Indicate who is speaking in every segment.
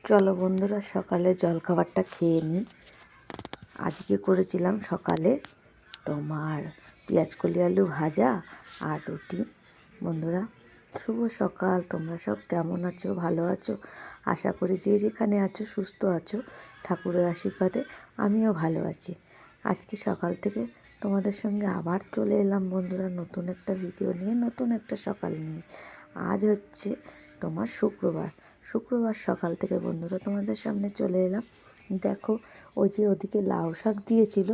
Speaker 1: চলো বন্ধুরা, সকালে জলখাবারটা খেয়ে নিই। আজকে করেছিলাম সকালে তোমার পেঁয়াজকলি আলু ভাজা আর রুটি। বন্ধুরা, শুভ সকাল। তোমরা সব কেমন আছো? ভালো আছো? আশা করি যে যেখানে আছো সুস্থ আছো। ঠাকুরের আশীর্বাদে আমিও ভালো আছি। আজকে সকাল থেকে তোমাদের সঙ্গে আবার চলে এলাম বন্ধুরা, নতুন একটা ভিডিও নিয়ে, নতুন একটা সকাল নিয়ে। আজ হচ্ছে তোমার শুক্রবার সকাল থেকে বন্ধুরা তোমাদের সামনে চলে এলাম। দেখো, ওই যে ওদিকে লাউ শাক দিয়েছিল,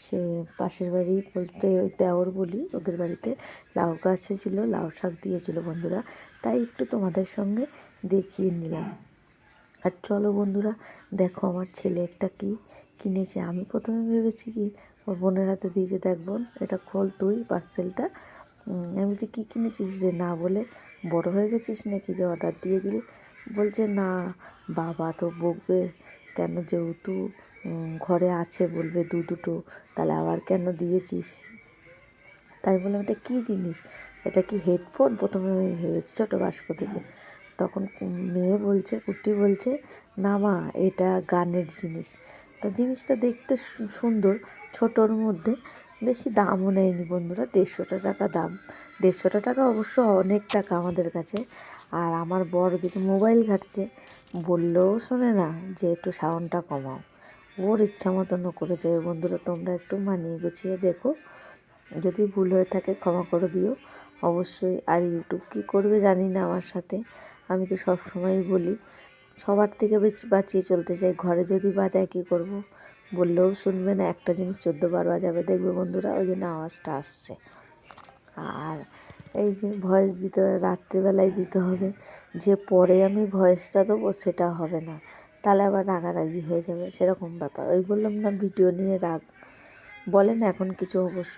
Speaker 1: সে পাশের বাড়ি বলতে ওই দেওর বলি, ওদের বাড়িতে লাউ গাছ ছিল, লাউ শাক দিয়েছিল বন্ধুরা, তাই একটু তোমাদের সঙ্গে দেখিয়ে নিলাম। আর চলো বন্ধুরা, দেখো আমার ছেলে একটা কি কিনেছে। আমি প্রথমে ভেবেছি কি ওর বোনের হাতে দিয়েছে, দেখ বোন এটা খোল তুই পার্সেলটা। আমি বলছি কী কিনেছিস রে, না বলে বড় হয়ে গেছিস নাকি যে অর্ডার দিয়ে দিলি? বলছে না, বাবা তো বকবে, কেন যেহেতু ঘরে আছে বলবে দুটো, তাহলে আবার কেন দিয়েছিস। তাই বললাম এটা কী জিনিস, এটা কি হেডফোন? প্রথমে আমি ভেবেছি ছোটো বাস্ক থেকে। তখন মেয়ে বলছে, কুটি বলছে না মা এটা গানের জিনিস। তা জিনিসটা দেখতে সুন্দর, ছোটোর মধ্যে, বেশি দামও নেয়নি বন্ধুরা, 150 টাকা দাম। 150 টাকা অবশ্য অনেক টাকা আমাদের কাছে। আর আমার বর যদি মোবাইল ঘাটছে, বললেও শোনে না যে একটু সাউন্ডটা কমাও, ওর ইচ্ছা মতন করে যাবে। বন্ধুরা, তোমরা একটু মানিয়ে গুছিয়ে দেখো, যদি ভুল হয়ে থাকে ক্ষমা করে দিও অবশ্যই। আর ইউটিউব কী করবে জানি না আমার সাথে, আমি তো সবসময়ই বলি সবার থেকে বাঁচিয়ে চলতে চাই। ঘরে যদি বাজায় কী করব, বললেও শুনবে না, একটা জিনিস 14 বার বাজাবে দেখবে বন্ধুরা, ওই জন্য আওয়াজটা আসছে। আর এই যে ভয়েস দিতে হবে, রাত্রিবেলায় দিতে হবে, যে পরে আমি ভয়েসটা দেবো সেটা হবে না, তাহলে আবার রাগারাগি হয়ে যাবে, সেরকম ব্যাপার। ওই বললাম না ভিডিও নিয়ে রাগ, বলে না এখন কিছু অবশ্য,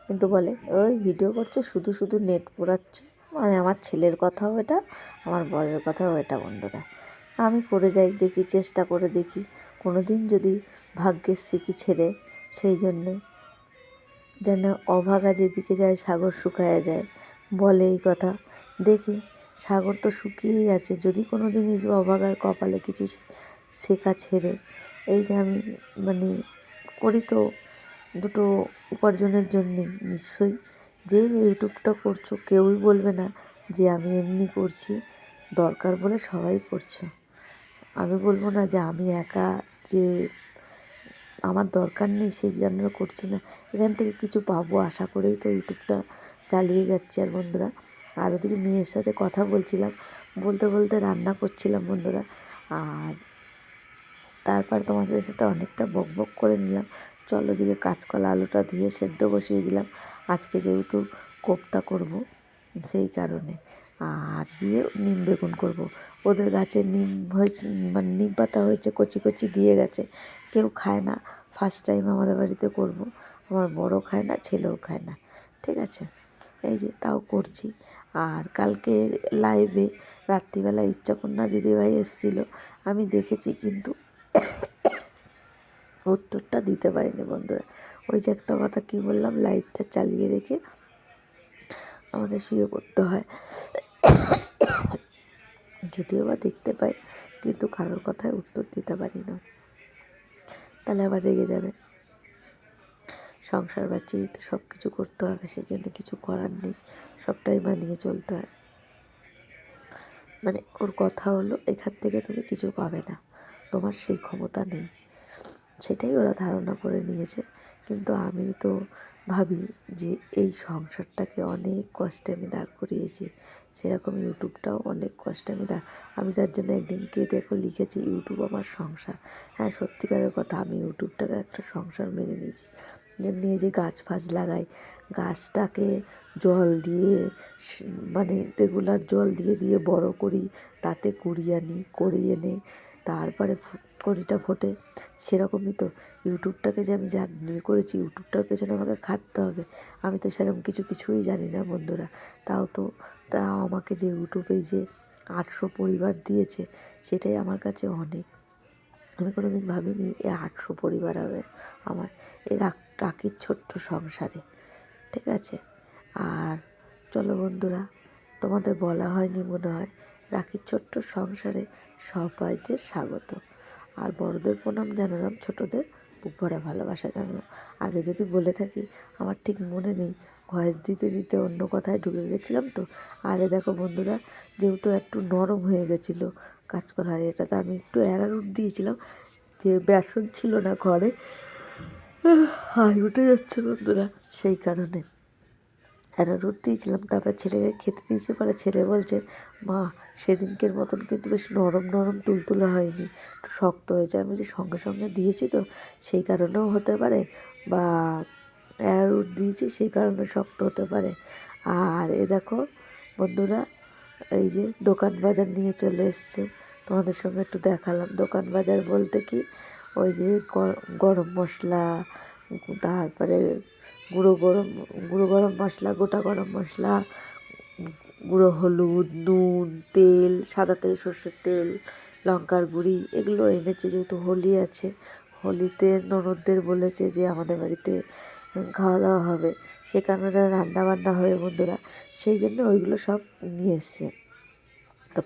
Speaker 1: কিন্তু বলে ওই ভিডিও করছে শুধু শুধু নেট পোড়াচ্ছে। মানে আমার ছেলের কথাও এটা, আমার বরের কথাও এটা বন্ধুরা। আমি করে যাই, দেখি, চেষ্টা করে দেখি কোনো দিন যদি ভাগ্যের শিখি ছেড়ে, সেই জন্যে যেন অভাগা যেদিকে যায় সাগর শুকায়া যায়, বলে এই কথা। দেখি, সাগর তো শুকিয়েই আছে, যদি কোনো দিন এই অভাগার কপালে কিছু শেখা ছেড়ে, এই যে আমি মানে করি তো দুটো উপার্জনের জন্যে, নিশ্চয়ই যে ইউটিউবটা করছো কেউই বলবে না যে আমি এমনি করছি, দরকার বলে সবাই করছে। আমি বলবো না যে আমি একা, যে আমার দরকার নেই সেই জন্য করছি না, এখান থেকে কিছু পাবো আশা করেই তো ইউটিউবটা চালিয়ে যাচ্ছি। আর বন্ধুরা, আর ওদিকে মেয়ের সাথে কথা বলছিলাম, বলতে বলতে রান্না করছিলাম বন্ধুরা। আর তারপর তোমাদের সাথে অনেকটা বকবক করে নিলাম। চলো দিকে কাঁচকলা আলুটা ধুয়ে সেদ্ধ বসিয়ে দিলাম, আজকে যেহেতু কোপ্তা করব সেই কারণে। আর গিয়ে নিম বেগুন করব। ওদের গাছে নিম হয়েছে, মানে নিম পাতা হয়েছে, কচি কচি দিয়ে গেছে, কেউ খায় না। ফার্স্ট টাইম আমাদের বাড়িতে করব, আমার বড় খায় না, ছেলেও খায় না, ঠিক আছে। এই যে তাও করছি। আর কালকে লাইভে রাত্রিবেলা ইচ্ছাপূর্ণা দিদিভাই এসেছিলো, আমি দেখেছি কিন্তু উত্তরটা দিতে পারিনি বন্ধুরা। ওই যে একটা কথা কী বললাম, লাইটটা চালিয়ে রেখে আমাকে শুয়ে পড়তে হয়, যদিও বা দেখতে পাই, কিন্তু কারোর কথায় উত্তর দিতে পারি না, তাহলে আবার রেগে যাবে। সংসার বাঁচিয়েই তো সব কিছু করতে হবে, সেই জন্য কিছু করার নেই, সবটাই মানিয়ে চলতে হয়। মানে ওর কথা হলো এখান থেকে তুমি কিছু পাবে না, তোমার সেই ক্ষমতা নেই, সেটাই ওরা ধারণা করে নিয়েছে। কিন্তু আমি তো ভাবি যে এই সংসারটাকে অনেক কষ্টে আমি দাঁড় করিয়েছি, সেরকম ইউটিউবটাও অনেক কষ্টে আমি তার জন্য একদিনকে দেখো লিখেছি ইউটিউব আমার সংসার। হ্যাঁ, সত্যিকারের কথা, আমি ইউটিউবটাকে একটা সংসার মেনে নিয়েছি। নিয়ে যে গাছ ফাছ লাগাই, গাছটাকে জল দিয়ে, মানে রেগুলার জল দিয়ে দিয়ে বড় করি, তাতে কুড়িয়ে আনি, করে এনে তারপরে কড়িটা ফোটে, সেরকমই তো ইউটিউবটাকে যে আমি নিয়ে করেছি, ইউটিউবটার পেছনে আমাকে খাটতে হবে। আমি তো সেরকম কিছুই জানি না বন্ধুরা। তাও আমাকে যে ইউটিউবে যে 800 পরিবার দিয়েছে, সেটাই আমার কাছে অনেক। আমি কোনো দিন ভাবিনি এই 800 পরিবার হবে আমার এই টাকির ছোট্ট সংসারে, ঠিক আছে। আর চলো বন্ধুরা, তোমাদের বলা হয়নি মনে হয়, রাখির ছোট্ট সংসারে সবাইদের স্বাগত। আর বড়দের প্রণাম জানালাম, ছোটদের বুক ভরা ভালোবাসা জানালাম। আগে যদি বলে থাকি আমার ঠিক মনে নেই, ভয়েস দিতে দিতে অন্য কথায় ঢুকে গেছিলাম তো। আর দেখো বন্ধুরা, যেহেতু একটু নরম হয়ে গেছিলো কাঁচকলা, এটাতে আমি একটু অ্যারারুট দিয়েছিলাম, যে বেসন ছিল না ঘরে, হাই উঠে যাচ্ছে বন্ধুরা, সেই কারণে অ্যারারুট দিয়েছিলাম। তারপর ছেলেকে খেতে দিয়েছি, পরে ছেলে বলছে, মা সেদিনকের মতন কিন্তু বেশ নরম নরম তুলতুলে হয়নি, একটু শক্ত হয়েছে। আমি যে সঙ্গে সঙ্গে দিয়েছি তো সেই কারণেও হতে পারে, বা অ্যারারুট দিয়েছি সেই কারণে শক্ত হতে পারে। আর দেখো বন্ধুরা, এই যে দোকান বাজার নিয়ে চলে এসছে, তোমাদের সঙ্গে একটু দেখালাম। দোকান বাজার বলতে কি, ওই যে গরম মশলা, তারপরে গুঁড়ো গরম মশলা, গোটা গরম মশলা, গুঁড়ো হলুদ, নুন, তেল, সাদা তেল, সর্ষের তেল, লঙ্কার গুঁড়ি, এগুলো এনেছে। যেহেতু হোলি আছে, হোলিতে ননদদের বলেছে যে আমাদের বাড়িতে খাওয়া দাওয়া হবে, সে কারণে রান্না বান্না হবে বন্ধুরা, সেই জন্য ওইগুলো সব নিয়ে এসছে।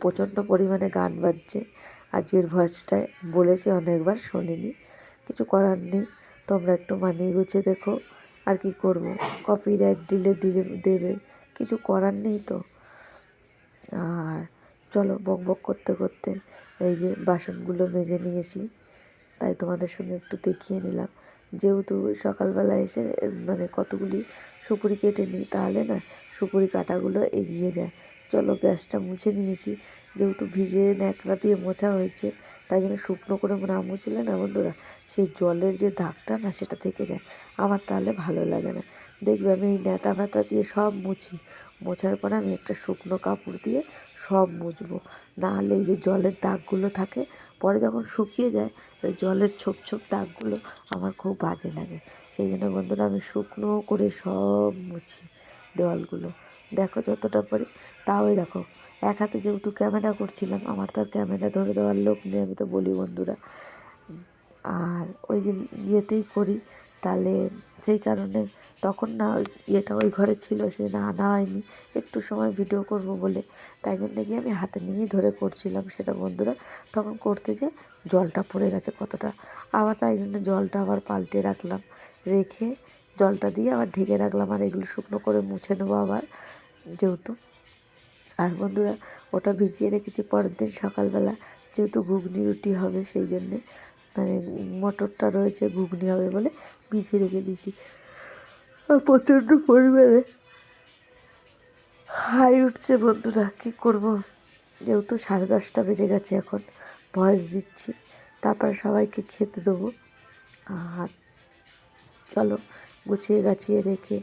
Speaker 1: প্রচণ্ড পরিমাণে গান বাজছে। আজকের ভয়েসটায় বলেছি অনেকবার, শোনেনি, কিছু করার নেই, তোমরা একটু মানিয়ে গুছিয়ে দেখো। আর কি করব, কপিরাইট দিলে দেবে, কিছু করার নেই তো। আর চলো, বক বক করতে করতে এই যে বাসনগুলো মেজে নিয়েছি, তাই তোমাদের সঙ্গে একটু দেখিয়ে নিলাম। যেহেতু সকালবেলা এসে মানে কতগুলি সুপুরি কেটে নিই, তাহলে না সুপুরি কাটাগুলো এগিয়ে যায়। চলো, গ্যাসটা মুছে নিয়েছি, যেহেতু ভিজে ন্যাকড়া দিয়ে মোছা হয়েছে, তাই জন্য শুকনো করে না মুছলে না বন্ধুরা, সেই জলের যে দাগটা না সেটা থেকে যায়, আমার তাহলে ভালো লাগে না। দেখবে আমি এই ন্যাতা ফ্যাতা দিয়ে সব মুছি, মোছার পরে আমি একটা শুকনো কাপড় দিয়ে সব মুছবো, নাহলে এই যে জলের দাগগুলো থাকে, পরে যখন শুকিয়ে যায় ওই জলের ছোপ ছোপ দাগগুলো আমার খুব বাজে লাগে। সেই জন্য বন্ধুরা আমি শুকনো করে সব মুছি দেওয়ালগুলো। দেখো যতটা পারি, তাও দেখো এক হাতে যেহেতু ক্যামেরা করছিলাম, আমার তো আর ক্যামেরা ধরে দেওয়ার লোক নেই, আমি তো বলি বন্ধুরা। আর ওই যে ইয়েতেই করি, তাহলে সেই কারণে তখন না ওই ইয়েটা ওই ঘরে ছিল, সে না আনা হয়নি, একটু সময় ভিডিও করব বলে, তাই জন্য গিয়ে আমি হাতে নিয়েই ধরে করছিলাম সেটা বন্ধুরা। তখন করতে গিয়ে জলটা পড়ে গেছে কতটা, আবার তাই জন্য জলটা আবার পাল্টে রাখলাম, রেখে জলটা দিয়ে আবার ঢেকে রাখলাম। আর এগুলো শুকনো করে মুছে নেবো আবার, যেহেতু। আর বন্ধুরা, ওটা ভিজিয়ে রেখেছি পরের দিন সকালবেলা, যেহেতু ঘুগনি রুটি হবে, সেই জন্যে মানে মটরটা রয়েছে, ঘুগনি হবে বলে ভিজিয়ে রেখে দিয়েছি। আর প্রচণ্ড পরিমাণে হাই উঠছে বন্ধুরা, কী করব, যেহেতু 10:30 বেজে গেছে, এখন ভয়েস দিচ্ছি, তারপরে সবাইকে খেতে দেবো। আর চলো, গুছিয়ে গাছিয়ে রেখে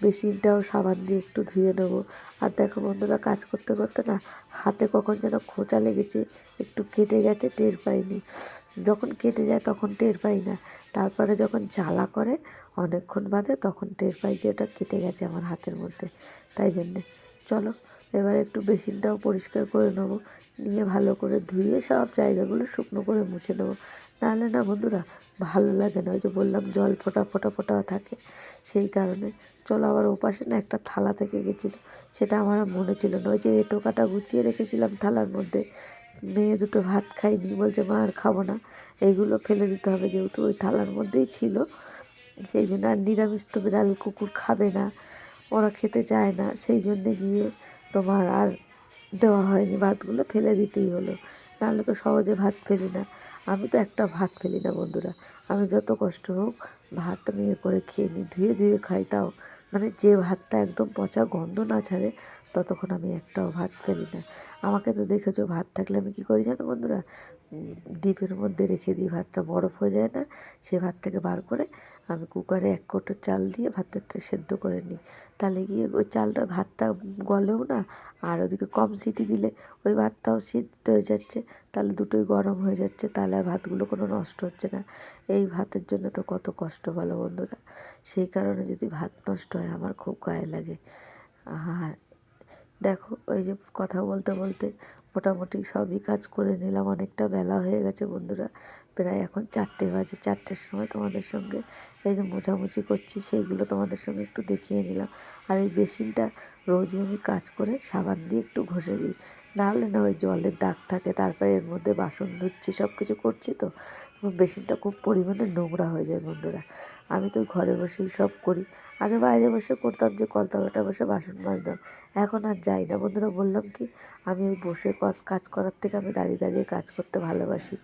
Speaker 1: বেসিনটাও সাবান দিয়ে একটু ধুয়ে নেবো। আর দেখো বন্ধুরা, কাজ করতে করতে না হাতে কখন যেন খোঁচা লেগেছে, একটু কেটে গেছে, টের পাইনি। যখন কেটে যায় তখন টের পাই না, তারপরে যখন জ্বালা করে অনেকক্ষণ বাদে তখন টের পাই যে ওটা কেটে গেছে আমার হাতের মধ্যে। তাই জন্যে চলো, এবার একটু বেসিনটাও পরিষ্কার করে নেবো, নিয়ে ভালো করে ধুয়ে সব জায়গাগুলো শুকনো করে মুছে নেবো। নাহলে না বন্ধুরা ভালো লাগে না, ওই যে বললাম জল ফোঁটা ফোঁটা ফোঁটা থাকে, সেই কারণে। চলো, আবার ওপাশে না একটা থালা থেকে গেছিলো, সেটা আমার আর মনে ছিল না। ওই যে এঁটো কাটা গুছিয়ে রেখেছিলাম থালার মধ্যে, মেয়ে দুটো ভাত খাইনি, বলছে মা আর খাবো না, এইগুলো ফেলে দিতে হবে, যেহেতু ওই থালার মধ্যেই ছিল, সেই জন্য। আর নিরামিষ তো বিড়াল কুকুর খাবে না, ওরা খেতে চায় না, সেই জন্যে গিয়ে তোমার আর দেওয়া হয়নি, ভাতগুলো ফেলে দিতেই হলো, নাহলে তো সহজে ভাত ফেলি না। আমি তো একটা ভাত ফেলি না বন্ধুরা, আমি যত কষ্ট হোক ভাত আমি করে খেয়ে নিই, ধুয়ে ধুয়ে খাই, তাও মানে যে ভাতটা একদম পচা গন্ধ না ছাড়ে ততক্ষণ আমি একটাও ভাত ফেলি না। আমাকে তো দেখেছো, ভাত থাকলে আমি কী করি জানো বন্ধুরা, ডিপের মধ্যে রেখে দিই, ভাতটা বরফ হয়ে যায় না, সে ভাতটাকে বার করে আমি কুকারে 1 কোটো চাল দিয়ে ভাতটা সেদ্ধ করে নিই, তাহলে গিয়ে ওই চালটা ভাতটা গলেও না, আর ওদিকে কম সিটি দিলে ওই ভাতটাও সিদ্ধ হয়ে যাচ্ছে, তাহলে দুটোই গরম হয়ে যাচ্ছে, তাহলে আর ভাতগুলো কোনো নষ্ট হচ্ছে না। এই ভাতের জন্য তো কত কষ্ট বলো বন্ধুরা, সেই কারণে যদি ভাত নষ্ট হয় আমার খুব গায়ে লাগে। আর দেখো, ওই যে কথা বলতে বলতে মোটামুটি সবই কাজ করে নিলাম, অনেকটা বেলা হয়ে গেছে বন্ধুরা, প্রায় এখন 4টে বাজে। 4টের সময় তোমাদের সঙ্গে এই যে মোছামুছি করছি সেইগুলো তোমাদের সঙ্গে একটু দেখিয়ে নিলাম। আর এই বেসিনটা রোজই আমি কাজ করে সাবান দিয়ে একটু ঘষে দিই, না হলে না ওই জলের দাগ থাকে, তারপরে এর মধ্যে বাসন ধুচ্ছি, সব কিছু করছি তো বেসিনটা খুব পরিমাণে নোংরা হয়ে যায় বন্ধুরা। আমি তো ঘরে বসেই সব করি। আগে বাইরে বসে করতাম, যে কলতলাটা বসে বাসন মাজতাম, এখন আর যাই না বন্ধুরা। বললাম কি, আমি ওই বসে কাজ করার থেকে আমি দাঁড়িয়ে দাঁড়িয়ে কাজ করতে ভালোবাসি।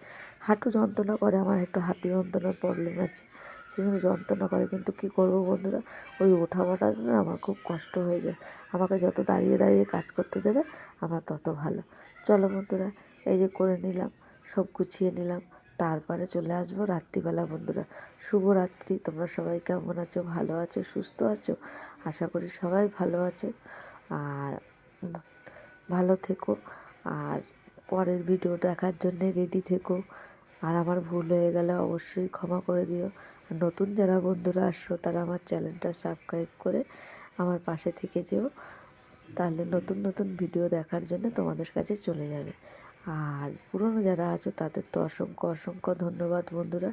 Speaker 1: হাঁটু যন্ত্রণা করে, আমার একটু হাঁটু যন্ত্রণার প্রবলেম আছে, সেজন্য যন্ত্রণা করে। কিন্তু কী করবো বন্ধুরা, ওই ওঠা বসার জন্য আমার খুব কষ্ট হয়ে যায়। আমাকে যত দাঁড়িয়ে দাঁড়িয়ে কাজ করতে দেবে আমার তত ভালো। চলো বন্ধুরা, এই যে করে নিলাম, সব গুছিয়ে নিলাম, তারপরে চলে আসবো রাত্রিবেলা বন্ধুরা। শুভরাত্রি। তোমরা সবাই কেমন আছো? ভালো আছো? সুস্থ আছো? আশা করি সবাই ভালো আছো। আর ভালো থেকো, আর পরের ভিডিও দেখার জন্যে রেডি থেকো। আর আমার ভুল হয়ে গেলে অবশ্যই ক্ষমা করে দিও। আর নতুন যারা বন্ধুরা আসছো তারা আমার চ্যানেলটা সাবস্ক্রাইব করে আমার পাশে থেকে যেও, তাহলে নতুন নতুন ভিডিও দেখার জন্য তোমাদের কাছে চলে যাবে। আর পুরনো যারা আছো তাদের তো অসংখ্য অসংখ্য ধন্যবাদ বন্ধুরা।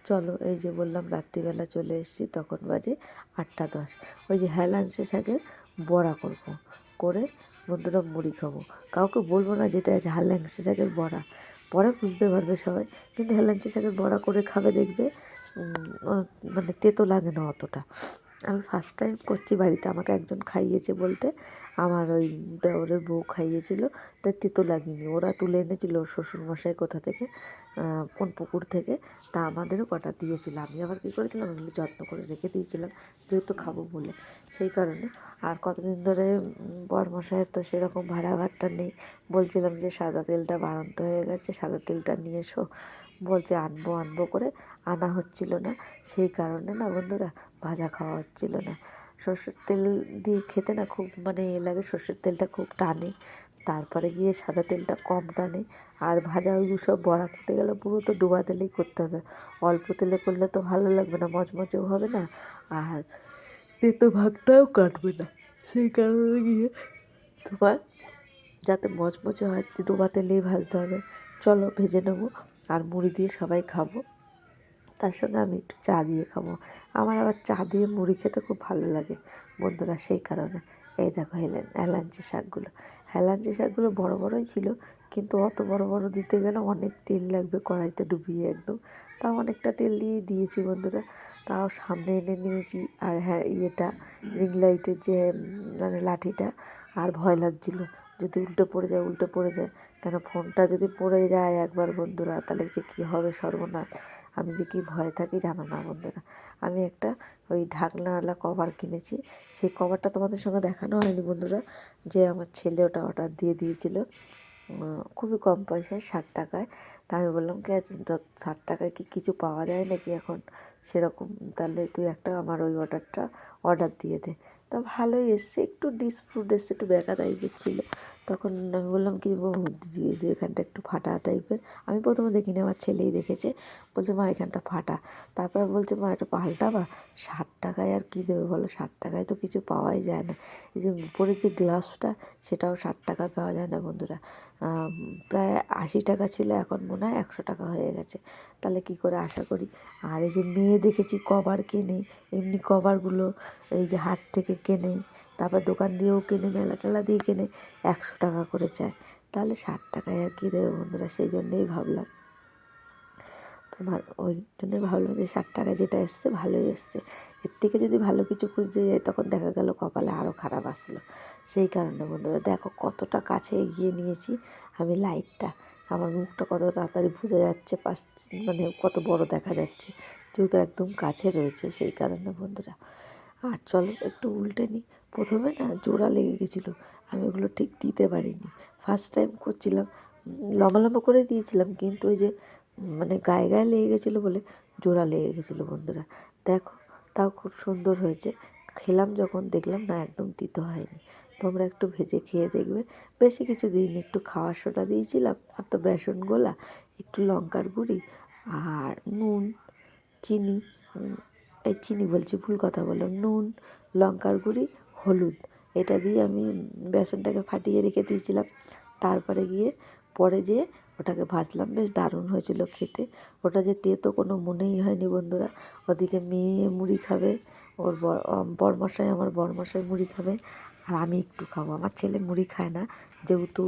Speaker 1: চলো, এই যে বললাম রাত্রিবেলা চলে এসেছি, তখন বাজে 8টা 10। ওই যে হেলাঞ্চি শাকের বড়া করবো, করে বন্ধুরা মুড়ি খাবো। কাউকে বলবো না যেটা আছে হেলাঞ্চি শাকের বড়া, পরে বুঝতে পারবে সবাই। কিন্তু হেলাঞ্চি শাকের বড়া করে খাবে, দেখবে মানে তেতো লাগে না অতটা। আমি ফার্স্ট টাইম করছি বাড়িতে, আমাকে একজন খাইয়েছে বলতে, আমার ওই দেওরের বউ খাইয়েছিল, তাই তেতো লাগেনি। ওরা তুলে এনেছিল শ্বশুরমশাই কোথা থেকে, কোন পুকুর থেকে, তা আমাদেরও কটা দিয়েছিল। আমি আবার কী করেছিলাম, ওগুলো যত্ন করে রেখে দিয়েছিলাম, যেহেতু খাবো বলে, সেই কারণে। আর কতদিন ধরে বরমশাইয়ের তো সেরকম ভাড়া ভাতটা নেই, বলছিলাম যে সাদা তেলটা বাড়ন্ত হয়ে গেছে, সাদা তেলটা নিয়ে এসো, বলছে আনবো আনবো করে আনা হচ্ছিল না। সেই কারণে না বন্ধুরা ভাজা খাওয়া হচ্ছিল না। সর্ষের তেল দিয়ে খেতে না খুব মানে লাগে, সর্ষের তেলটা খুব টানে, তারপরে গিয়ে সাদা তেলটা কম টানে। আর ভাজা ওইগুলো সব বড়া খেতে গেলে পুরো তো ডোবা তেলেই করতে হবে, অল্প তেলে করলে তো ভালো লাগবে না, মচমচেও হবে না, আর তেতো ভাগটাও কাটবে না। সেই কারণে গিয়ে তোমার যাতে মচমচে হয় ডোবা তেলেই ভাজতে হবে। চলো ভেজে নেবো, আর মুড়ি দিয়ে সবাই খাবো, তার সঙ্গে আমি একটু চা দিয়ে খাবো। আমার আবার চা দিয়ে মুড়ি খেতে খুব ভালো লাগে বন্ধুরা, সেই কারণে। এই দেখো হেলাঞ্চি শাকগুলো, হেলাঞ্চি শাকগুলো বড় বড়ই ছিল, কিন্তু অত বড় বড় দিতে গেলে অনেক তেল লাগবে, কড়াইতে ডুবিয়ে একদম। তাও অনেকটা তেল দিয়ে দিয়েছি বন্ধুরা, তাও সামনে এনে নিয়েছি। আর হ্যাঁ, ইয়েটা রিং লাইটের যে মানে লাঠিটা, আর ভয় লাগছিল যদি উল্টে পড়ে যায়, উল্টে পড়ে যায়, কেন ফোনটা যদি পড়ে যায় একবার বন্ধুরা, তাহলে যে কী হবে সর্বনাশ। আমি যে কী ভয় থাকি জানো না বন্ধুরা। আমি একটা ওই ঢাকনাওয়ালা কভার কিনেছি, সেই কভারটা তোমাদের সঙ্গে দেখানো হয়নি বন্ধুরা, যে আমার ছেলে ওটা অর্ডার দিয়ে দিয়েছিল খুবই কম পয়সায়, 60 টাকায়। তা আমি বললাম কি 60 টাকায় কি কিছু পাওয়া যায় নাকি এখন সেরকম, তাহলে তুই একটা আমার ওই অর্ডার দিয়ে দে। তা ভালোই এসছে, একটু ডিসপুট এসছে, একটু বেঁকা টাইপের ছিল। তখন আমি বললাম কি যে এখানটা একটু ফাটা টাইপের। আমি প্রথমে দেখিনি, আমার ছেলেই দেখেছে, বলছে মা এখানটা ফাটা। তারপর বলছে মা এটা পাল্টাবা। 60 টাকায় আর কী দেবে বলো, 60 টাকায় তো কিছু পাওয়াই যায় না। এই যে উপরের যে গ্লাসটা, সেটাও 60 টাকায় পাওয়া যায় না বন্ধুরা। প্রায় 80 টাকা ছিল, এখন মনে হয় 100 টাকা হয়ে গেছে। তাহলে কি করে আশা করি। আর এই যে মেয়ে দেখেছি কভার কেনে, এমনি কভারগুলো এই যে হাট থেকে কেনে, তারপর দোকান দিয়েও কেনে, মেলা টেলা দিয়ে কেনে, 100 টাকা করে চায়। তাহলে 60 টাকায় আর কী দেবে বন্ধুরা, সেই জন্যেই ভাবলাম তোমার, ওই জন্যই ভাবলাম যে 60 টাকায় যেটা এসছে ভালোই এসছে। এর থেকে যদি ভালো কিছু খুঁজতে যাই, তখন দেখা গেল কপালে আরও খারাপ আসলো। সেই কারণে বন্ধুরা দেখো কতটা কাছে এগিয়ে নিয়েছি আমি লাইটটা, আমার মুখটা কত তাড়াতাড়ি বোঝা যাচ্ছে, মানে কত বড় দেখা যাচ্ছে, যেহেতু একদম কাছে রয়েছে, সেই কারণে বন্ধুরা। আর চলো একটু উল্টে নিই। প্রথমে না জোড়া লেগে গেছিলো, আমি ওগুলো ঠিক দিতে পারিনি, ফার্স্ট টাইম করছিলাম, লম্বা লম্বা করে দিয়েছিলাম, কিন্তু ওই যে মানে গায়ে গায়ে লেগে গেছিলো বলে জোড়া লেগে গেছিলো বন্ধুরা। দেখো তাও খুব সুন্দর হয়েছে। খেলাম যখন দেখলাম না একদম তিতো হয়নি। তোমরা একটু ভেজে খেয়ে দেখবে। বেশি কিছু দিইনি, একটু খাওয়ার সোডা দিয়েছিলাম, আর তো বেসন গোলা, একটু লঙ্কার গুঁড়ি, আর নুন, চিনি, এই চিনি বলছি, ভুল কথা বললাম, নুন, লঙ্কার গুঁড়ি, হলুদ, এটা দিয়ে আমি বেসনটাকে ফাটিয়ে রেখে দিয়েছিলাম। তারপরে গিয়ে পরে যেয়ে ওটাকে ভাজলাম, বেশ দারুণ হয়েছিল খেতে। ওটা যে তেতো কোনো মনেই হয়নি বন্ধুরা। ওদিকে মেয়ে মুড়ি খাবে, ওর বরমশাই, আমার বরমশাই মুড়ি খাবে, আর আমি একটু খাবো। আমার ছেলে মুড়ি খায় না, যেহেতু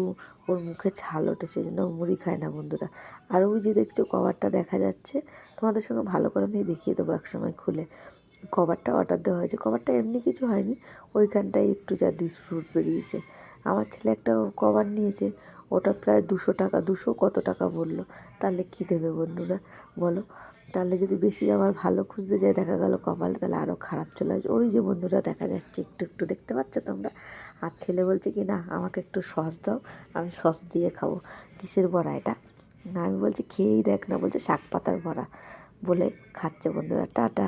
Speaker 1: ওর মুখে ছাল ওঠে সেই জন্য ও মুড়ি খায় না বন্ধুরা। আর ওই যে দেখছো কভারটা দেখা যাচ্ছে, তোমাদের সঙ্গে ভালো করে আমি দেখিয়ে দেবো একসময় খুলে। কভারটা অর্ডার দেওয়া হয়েছে, কভারটা এমনি কিছু হয়নি, ওইখানটায় একটু যা ডিসপুট বেরিয়েছে। আমার ছেলে একটা কভার নিয়েছে, ওটা প্রায় 200 টাকা, 200 কত টাকা বললো। তাহলে কী দেবে বন্ধুরা বলো? তাহলে যদি বেশি আবার ভালো খুঁজতে যাই, দেখা গেল কপালে, তাহলে আরও খারাপ চলে আসবে। ওই যে বন্ধুরা দেখা যাচ্ছে, একটু একটু দেখতে পাচ্ছ তোমরা। আর ছেলে বলছে কি না আমাকে একটু সস দাও, আমি সস দিয়ে খাবো। কিসের বড়া এটা? না আমি বলছি খেয়েই দেখ না, বলছে শাক পাতার বড়া, বলে খাচ্ছে বন্ধুরা। টাটা।